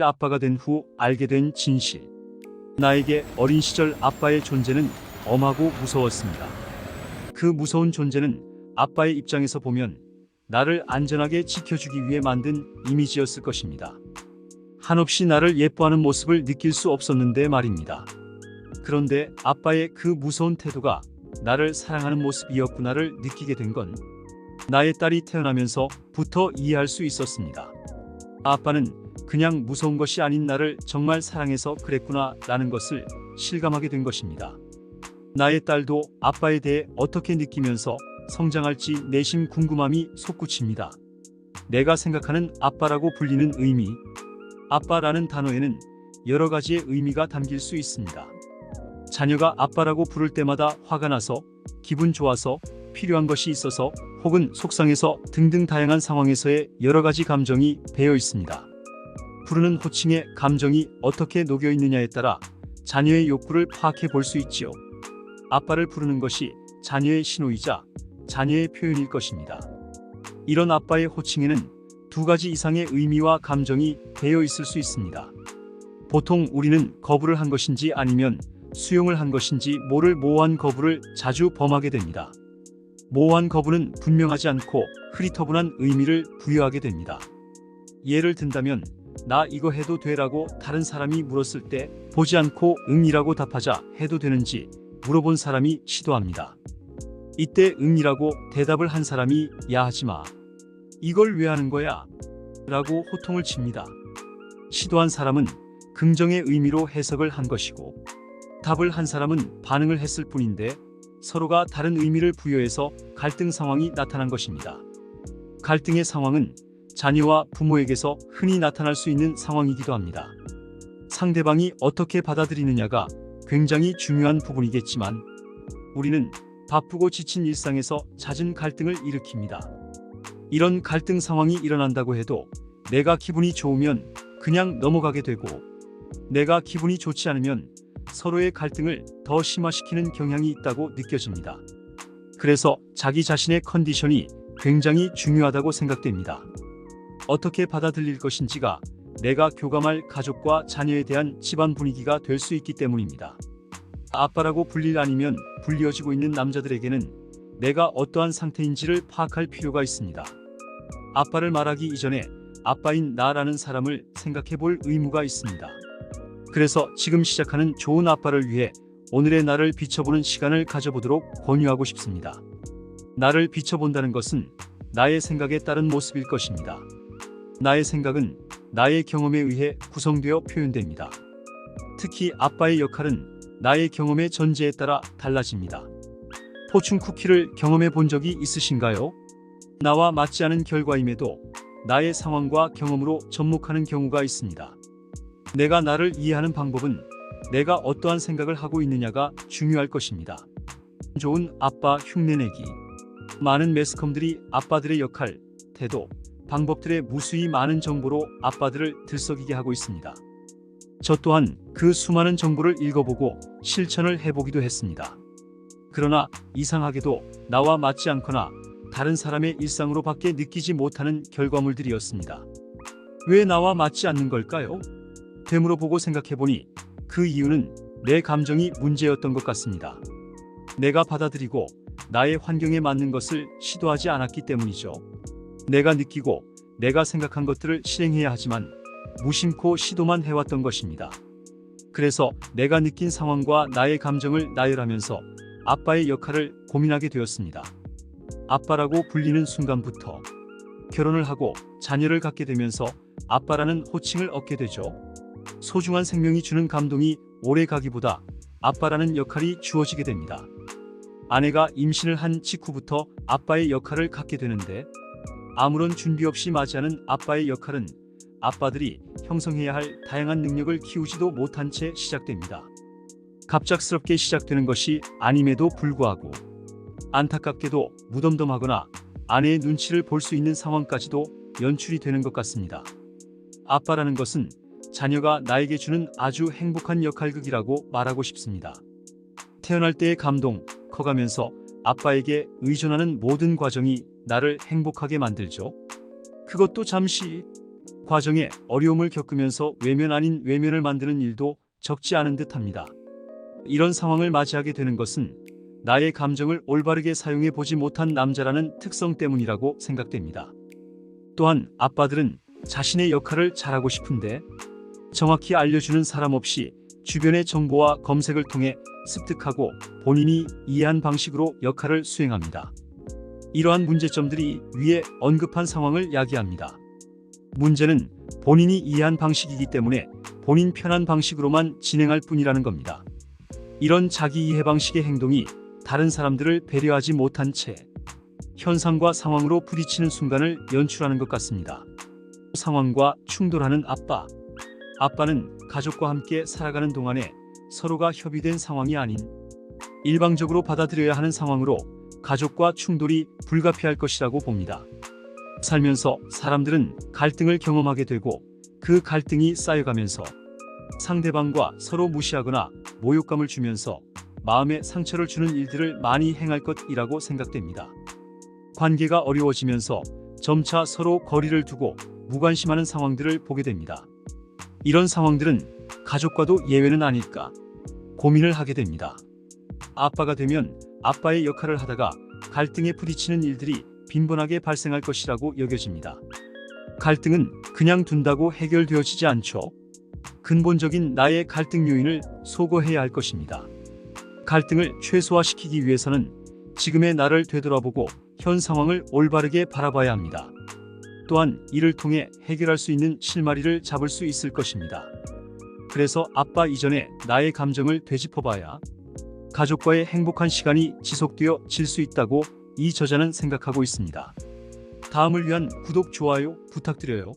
아빠가 된 후 알게 된 진실. 나에게 어린 시절 아빠의 존재는 엄하고 무서웠습니다. 그 무서운 존재는 아빠의 입장에서 보면 나를 안전하게 지켜주기 위해 만든 이미지였을 것입니다. 한없이 나를 예뻐하는 모습을 느낄 수 없었는데 말입니다. 그런데 아빠의 그 무서운 태도가 나를 사랑하는 모습이었구나를 느끼게 된 건 나의 딸이 태어나면서부터 이해할 수 있었습니다. 아빠는 그냥 무서운 것이 아닌 나를 정말 사랑해서 그랬구나 라는 것을 실감하게 된 것입니다. 나의 딸도 아빠에 대해 어떻게 느끼면서 성장할지 내심 궁금함이 솟구칩니다. 내가 생각하는 아빠라고 불리는 의미, 아빠라는 단어에는 여러 가지의 의미가 담길 수 있습니다. 자녀가 아빠라고 부를 때마다 화가 나서, 기분 좋아서, 필요한 것이 있어서, 혹은 속상해서 등등 다양한 상황에서의 여러 가지 감정이 배어 있습니다. 부르는 호칭에 감정이 어떻게 녹여 있느냐에 따라 자녀의 욕구를 파악해 볼 수 있지요. 아빠를 부르는 것이 자녀의 신호이자 자녀의 표현일 것입니다. 이런 아빠의 호칭에는 두 가지 이상의 의미와 감정이 배어 있을 수 있습니다. 보통 우리는 거부를 한 것인지 아니면 수용을 한 것인지 모를 모호한 거부를 자주 범하게 됩니다. 모호한 거부는 분명하지 않고 흐릿허분한 의미를 부여하게 됩니다. 예를 든다면 나 이거 해도 돼라고 다른 사람이 물었을 때 보지 않고 응이라고 답하자 해도 되는지 물어본 사람이 시도합니다. 이때 응이라고 대답을 한 사람이 야 하지마, 이걸 왜 하는 거야? 라고 호통을 칩니다. 시도한 사람은 긍정의 의미로 해석을 한 것이고 답을 한 사람은 반응을 했을 뿐인데 서로가 다른 의미를 부여해서 갈등 상황이 나타난 것입니다. 갈등의 상황은 자녀와 부모에게서 흔히 나타날 수 있는 상황이기도 합니다. 상대방이 어떻게 받아들이느냐가 굉장히 중요한 부분이겠지만 우리는 바쁘고 지친 일상에서 잦은 갈등을 일으킵니다. 이런 갈등 상황이 일어난다고 해도 내가 기분이 좋으면 그냥 넘어가게 되고 내가 기분이 좋지 않으면 서로의 갈등을 더 심화시키는 경향이 있다고 느껴집니다. 그래서 자기 자신의 컨디션이 굉장히 중요하다고 생각됩니다. 어떻게 받아들일 것인지가 내가 교감할 가족과 자녀에 대한 집안 분위기가 될 수 있기 때문입니다. 아빠라고 불릴 아니면 불리어지고 있는 남자들에게는 내가 어떠한 상태인지를 파악할 필요가 있습니다. 아빠를 말하기 이전에 아빠인 나라는 사람을 생각해 볼 의무가 있습니다. 그래서 지금 시작하는 좋은 아빠를 위해 오늘의 나를 비춰보는 시간을 가져보도록 권유하고 싶습니다. 나를 비춰본다는 것은 나의 생각에 따른 모습일 것입니다. 나의 생각은 나의 경험에 의해 구성되어 표현됩니다. 특히 아빠의 역할은 나의 경험의 전제에 따라 달라집니다. 포춘 쿠키를 경험해 본 적이 있으신가요? 나와 맞지 않은 결과임에도 나의 상황과 경험으로 접목하는 경우가 있습니다. 내가 나를 이해하는 방법은 내가 어떠한 생각을 하고 있느냐가 중요할 것입니다. 좋은 아빠 흉내내기. 많은 매스컴들이 아빠들의 역할, 태도, 방법들의 무수히 많은 정보로 아빠들을 들썩이게 하고 있습니다. 저 또한 그 수많은 정보를 읽어보고 실천을 해보기도 했습니다. 그러나 이상하게도 나와 맞지 않거나 다른 사람의 일상으로 밖에 느끼지 못하는 결과물들이었습니다. 왜 나와 맞지 않는 걸까요? 되물어보고 생각해보니 그 이유는 내 감정이 문제였던 것 같습니다. 내가 받아들이고 나의 환경에 맞는 것을 시도하지 않았기 때문이죠. 내가 느끼고 내가 생각한 것들을 실행해야 하지만 무심코 시도만 해왔던 것입니다. 그래서 내가 느낀 상황과 나의 감정을 나열하면서 아빠의 역할을 고민하게 되었습니다. 아빠라고 불리는 순간부터 결혼을 하고 자녀를 갖게 되면서 아빠라는 호칭을 얻게 되죠. 소중한 생명이 주는 감동이 오래 가기보다 아빠라는 역할이 주어지게 됩니다. 아내가 임신을 한 직후부터 아빠의 역할을 갖게 되는데 아무런 준비 없이 맞이하는 아빠의 역할은 아빠들이 형성해야 할 다양한 능력을 키우지도 못한 채 시작됩니다. 갑작스럽게 시작되는 것이 아님에도 불구하고 안타깝게도 무덤덤하거나 아내의 눈치를 볼 수 있는 상황까지도 연출이 되는 것 같습니다. 아빠라는 것은 자녀가 나에게 주는 아주 행복한 역할극이라고 말하고 싶습니다. 태어날 때의 감동, 커가면서 아빠에게 의존하는 모든 과정이 나를 행복하게 만들죠. 그것도 잠시. 과정에 어려움을 겪으면서 외면 아닌 외면을 만드는 일도 적지 않은 듯합니다. 이런 상황을 맞이하게 되는 것은 나의 감정을 올바르게 사용해 보지 못한 남자라는 특성 때문이라고 생각됩니다. 또한 아빠들은 자신의 역할을 잘하고 싶은데 정확히 알려주는 사람 없이 주변의 정보와 검색을 통해 습득하고 본인이 이해한 방식으로 역할을 수행합니다. 이러한 문제점들이 위에 언급한 상황을 야기합니다. 문제는 본인이 이해한 방식이기 때문에 본인 편한 방식으로만 진행할 뿐이라는 겁니다. 이런 자기 이해 방식의 행동이 다른 사람들을 배려하지 못한 채 현상과 상황으로 부딪히는 순간을 연출하는 것 같습니다. 상황과 충돌하는 아빠. 아빠는 가족과 함께 살아가는 동안에 서로가 협의된 상황이 아닌 일방적으로 받아들여야 하는 상황으로 가족과 충돌이 불가피할 것이라고 봅니다. 살면서 사람들은 갈등을 경험하게 되고 그 갈등이 쌓여가면서 상대방과 서로 무시하거나 모욕감을 주면서 마음에 상처를 주는 일들을 많이 행할 것이라고 생각됩니다. 관계가 어려워지면서 점차 서로 거리를 두고 무관심하는 상황들을 보게 됩니다. 이런 상황들은 가족과도 예외는 아닐까 고민을 하게 됩니다. 아빠가 되면 아빠의 역할을 하다가 갈등에 부딪히는 일들이 빈번하게 발생할 것이라고 여겨집니다. 갈등은 그냥 둔다고 해결되어지지 않죠. 근본적인 나의 갈등 요인을 소거해야 할 것입니다. 갈등을 최소화시키기 위해서는 지금의 나를 되돌아보고 현 상황을 올바르게 바라봐야 합니다. 또한 이를 통해 해결할 수 있는 실마리를 잡을 수 있을 것입니다. 그래서 아빠 이전에 나의 감정을 되짚어봐야 가족과의 행복한 시간이 지속되어 질 수 있다고 이 저자는 생각하고 있습니다. 다음을 위한 구독, 좋아요 부탁드려요.